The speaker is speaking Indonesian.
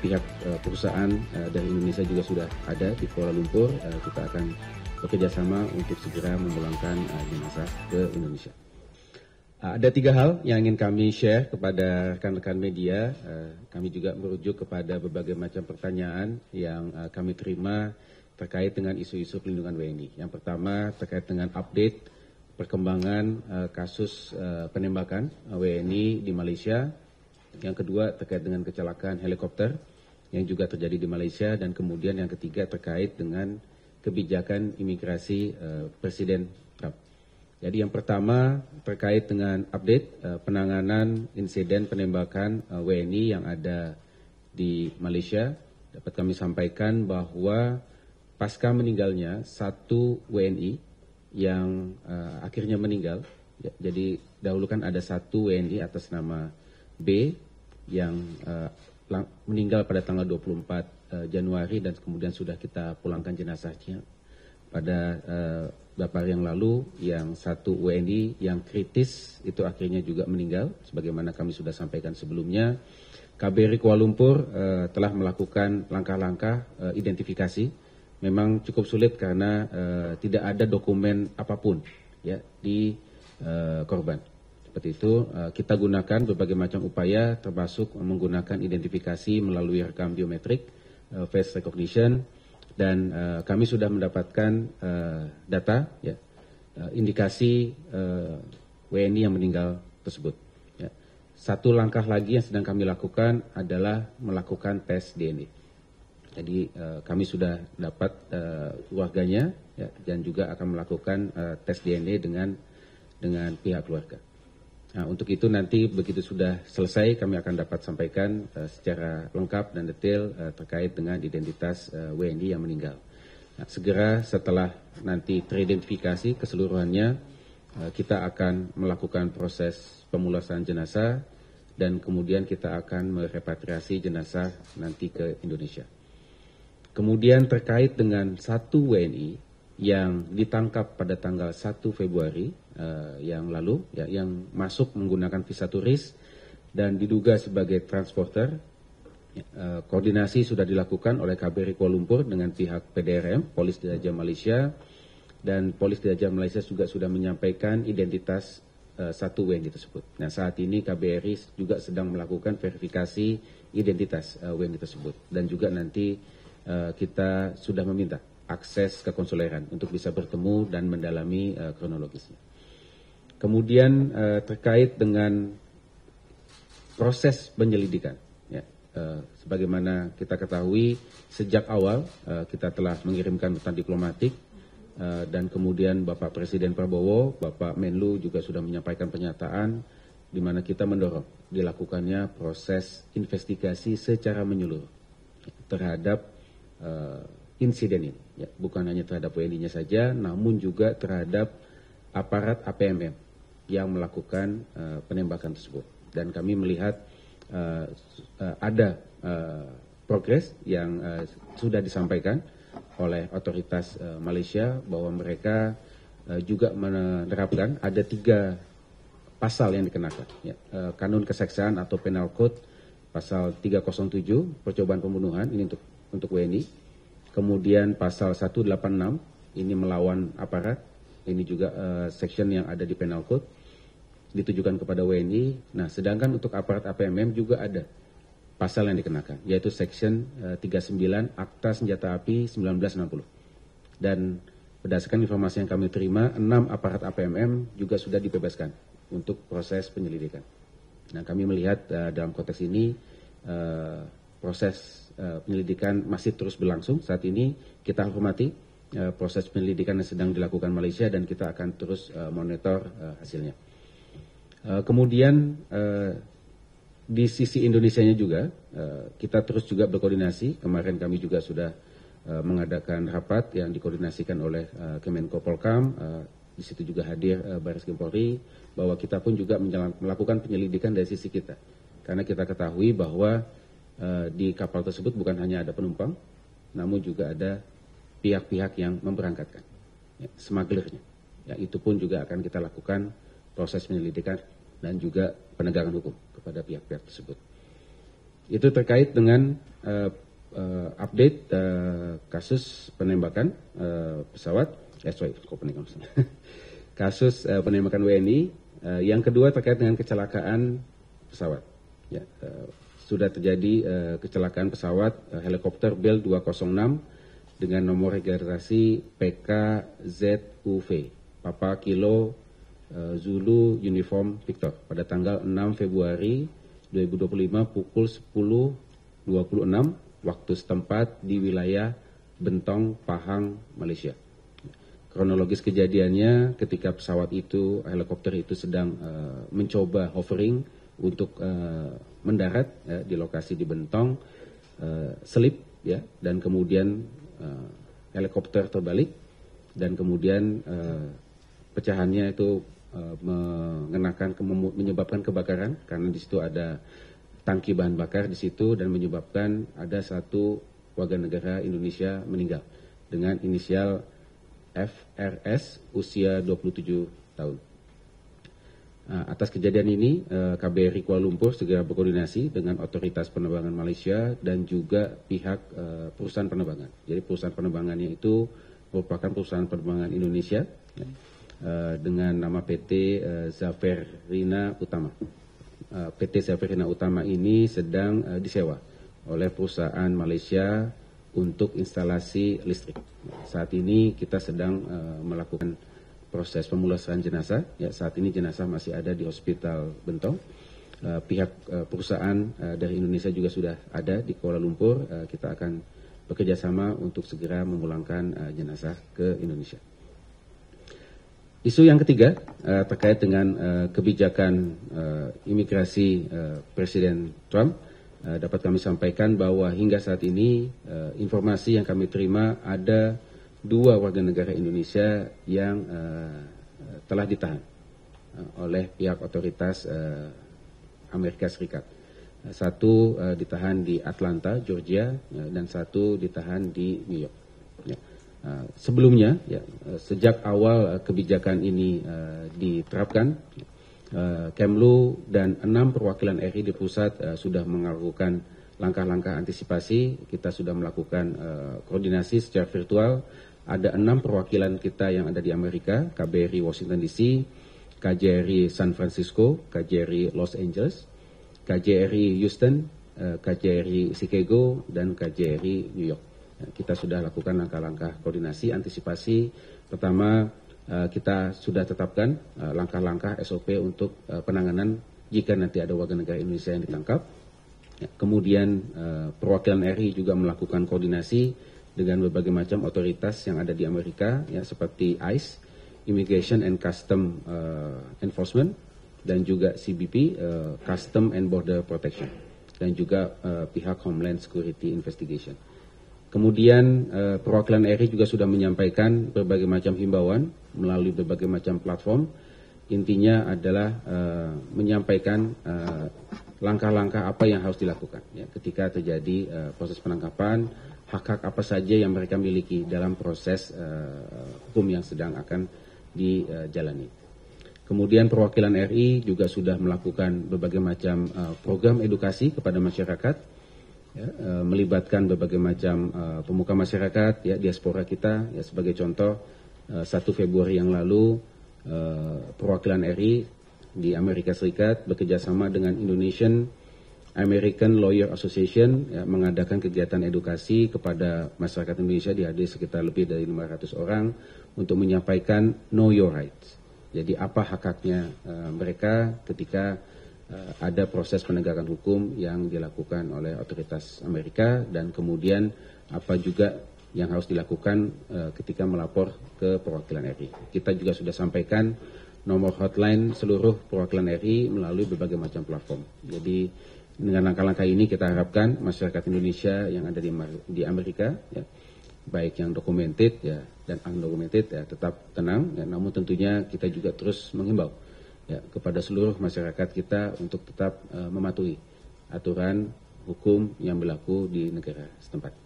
pihak perusahaan dari Indonesia juga sudah ada di Kuala Lumpur. Kita akan bekerja sama untuk segera memulangkan jenazah ke Indonesia. Ada 3 hal yang ingin kami share kepada rekan-rekan media. Kami juga merujuk kepada berbagai macam pertanyaan yang kami terima terkait dengan isu-isu pelindungan WNI. Yang pertama terkait dengan update perkembangan kasus penembakan WNI di Malaysia. Yang kedua terkait dengan kecelakaan helikopter yang juga terjadi di Malaysia. Dan kemudian yang ketiga terkait dengan kebijakan imigrasi Presiden Trump. Jadi yang pertama terkait dengan update penanganan insiden penembakan WNI yang ada di Malaysia. Dapat kami sampaikan bahwa pasca meninggalnya 1 WNI yang akhirnya meninggal. Jadi dahulu kan ada 1 WNI atas nama B yang meninggal pada tanggal 24 Januari dan kemudian sudah kita pulangkan jenazahnya pada beberapa hari yang lalu. Yang 1 WNI yang kritis itu akhirnya juga meninggal, sebagaimana kami sudah sampaikan sebelumnya. KBRI Kuala Lumpur telah melakukan langkah-langkah identifikasi. Memang cukup sulit karena tidak ada dokumen apapun ya di korban. Seperti itu kita gunakan berbagai macam upaya, termasuk menggunakan identifikasi melalui rekam biometrik, face recognition. Dan kami sudah mendapatkan data, ya, indikasi WNI yang meninggal tersebut. Ya. 1 langkah lagi yang sedang kami lakukan adalah melakukan tes DNA. Jadi kami sudah dapat keluarganya, ya, dan juga akan melakukan tes DNA dengan pihak keluarga. Nah, untuk itu nanti begitu sudah selesai kami akan dapat sampaikan secara lengkap dan detail terkait dengan identitas WNI yang meninggal. Nah, segera setelah nanti teridentifikasi keseluruhannya, kita akan melakukan proses pemulasaran jenazah dan kemudian kita akan merepatriasi jenazah nanti ke Indonesia. Kemudian terkait dengan 1 WNI yang ditangkap pada tanggal 1 Februari yang lalu, ya, yang masuk menggunakan visa turis dan diduga sebagai transporter. Koordinasi sudah dilakukan oleh KBRI Kuala Lumpur dengan pihak PDRM, Polis Diraja Malaysia, dan Polis Diraja Malaysia juga sudah menyampaikan identitas 1 WNI tersebut. Nah, saat ini KBRI juga sedang melakukan verifikasi identitas WNI tersebut dan juga nanti kita sudah meminta akses ke konsuleran untuk bisa bertemu dan mendalami kronologisnya. Kemudian terkait dengan proses penyelidikan, ya, sebagaimana kita ketahui sejak awal kita telah mengirimkan nota diplomatik dan kemudian Bapak Presiden Prabowo, Bapak Menlu juga sudah menyampaikan pernyataan di mana kita mendorong dilakukannya proses investigasi secara menyeluruh terhadap insiden ini, ya, bukan hanya terhadap WNI-nya saja, namun juga terhadap aparat APMM yang melakukan penembakan tersebut. Dan kami melihat ada progres yang sudah disampaikan oleh otoritas Malaysia bahwa mereka juga menerapkan ada 3 pasal yang dikenakan, ya, kanun keseksaan atau penal code pasal 307 percobaan pembunuhan ini untuk WNI. Kemudian pasal 186 ini melawan aparat, ini juga section yang ada di penal code ditujukan kepada WNI. Nah, sedangkan untuk aparat APMM juga ada pasal yang dikenakan, yaitu section 39 Akta Senjata Api 1960. Dan berdasarkan informasi yang kami terima, 6 aparat APMM juga sudah dibebaskan untuk proses penyelidikan. Nah, kami melihat dalam konteks ini proses penyelidikan masih terus berlangsung. Saat ini kita hormati proses penyelidikan yang sedang dilakukan Malaysia dan kita akan terus monitor hasilnya. Kemudian di sisi Indonesianya juga kita terus juga berkoordinasi. Kemarin kami juga sudah mengadakan rapat yang dikoordinasikan oleh Kemenko Polkam. Di situ juga hadir Baris Krim Polri, bahwa kita pun juga melakukan penyelidikan dari sisi kita. Karena kita ketahui bahwa di kapal tersebut bukan hanya ada penumpang, namun juga ada pihak-pihak yang memberangkatkan, ya, smugglernya. Ya, itu pun juga akan kita lakukan proses penyelidikan dan juga penegakan hukum kepada pihak-pihak tersebut. Itu terkait dengan update kasus penembakan pesawat, kasus penembakan WNI. Yang kedua terkait dengan kecelakaan pesawat. Ya, sudah terjadi kecelakaan pesawat helikopter Bell 206 dengan nomor registrasi PKZUV, Papa Kilo Zulu Uniform Victor, pada tanggal 6 Februari 2025 pukul 10.26 waktu setempat di wilayah Bentong, Pahang, Malaysia. Kronologis kejadiannya ketika pesawat itu, helikopter itu sedang mencoba hovering untuk mendarat ya, di lokasi di Bentong, selip ya, dan kemudian helikopter terbalik dan kemudian pecahannya itu menyebabkan kebakaran karena di situ ada tangki bahan bakar di situ dan menyebabkan ada satu warga negara Indonesia meninggal dengan inisial FRS usia 27 tahun. Atas kejadian ini, KBRI Kuala Lumpur segera berkoordinasi dengan otoritas penerbangan Malaysia dan juga pihak perusahaan penerbangan. Jadi perusahaan penerbangannya itu merupakan perusahaan penerbangan Indonesia ya, dengan nama PT Zaferina Utama. PT Zaferina Utama ini sedang disewa oleh perusahaan Malaysia untuk instalasi listrik. Saat ini kita sedang melakukan proses pemulasaran jenazah. Ya, saat ini jenazah masih ada di Hospital Bentong. Pihak perusahaan dari Indonesia juga sudah ada di Kuala Lumpur. Kita akan bekerja sama untuk segera memulangkan jenazah ke Indonesia. Isu yang ketiga terkait dengan kebijakan imigrasi Presiden Trump. Dapat kami sampaikan bahwa hingga saat ini informasi yang kami terima ada 2 warga negara Indonesia yang telah ditahan oleh pihak otoritas Amerika Serikat. Satu ditahan di Atlanta, Georgia, dan satu ditahan di New York. Ya. Sebelumnya, ya, sejak awal kebijakan ini diterapkan, Kemlu dan 6 perwakilan RI di pusat sudah melakukan langkah-langkah antisipasi. Kita sudah melakukan koordinasi secara virtual. Ada 6 perwakilan kita yang ada di Amerika, KBRI Washington DC, KJRI San Francisco, KJRI Los Angeles, KJRI Houston, KJRI Chicago, dan KJRI New York. Kita sudah lakukan langkah-langkah koordinasi antisipasi. Pertama, kita sudah tetapkan langkah-langkah SOP untuk penanganan jika nanti ada warga negara Indonesia yang ditangkap. Kemudian perwakilan RI juga melakukan koordinasi dengan berbagai macam otoritas yang ada di Amerika, ya, seperti ICE, Immigration and Custom Enforcement, dan juga CBP, Custom and Border Protection, dan juga pihak Homeland Security Investigation. Kemudian perwakilan RI juga sudah menyampaikan berbagai macam himbauan melalui berbagai macam platform. Intinya adalah menyampaikan langkah-langkah apa yang harus dilakukan ya, ketika terjadi proses penangkapan, hak-hak apa saja yang mereka miliki dalam proses hukum yang sedang akan dijalani. Kemudian perwakilan RI juga sudah melakukan berbagai macam program edukasi kepada masyarakat, ya, melibatkan berbagai macam pemuka masyarakat, ya, diaspora kita. Ya, sebagai contoh, 1 Februari yang lalu perwakilan RI di Amerika Serikat bekerjasama dengan Indonesian American Lawyer Association, ya, mengadakan kegiatan edukasi kepada masyarakat Indonesia, dihadiri sekitar lebih dari 500 orang untuk menyampaikan know your rights. Jadi apa hak-haknya mereka ketika ada proses penegakan hukum yang dilakukan oleh otoritas Amerika, dan kemudian apa juga yang harus dilakukan ketika melapor ke perwakilan RI. Kita juga sudah sampaikan nomor hotline seluruh perwakilan RI melalui berbagai macam platform. Jadi dengan langkah-langkah ini kita harapkan masyarakat Indonesia yang ada di Amerika, ya, baik yang documented ya dan undocumented, ya, tetap tenang. Ya, namun tentunya kita juga terus menghimbau, ya, kepada seluruh masyarakat kita untuk tetap mematuhi aturan hukum yang berlaku di negara setempat.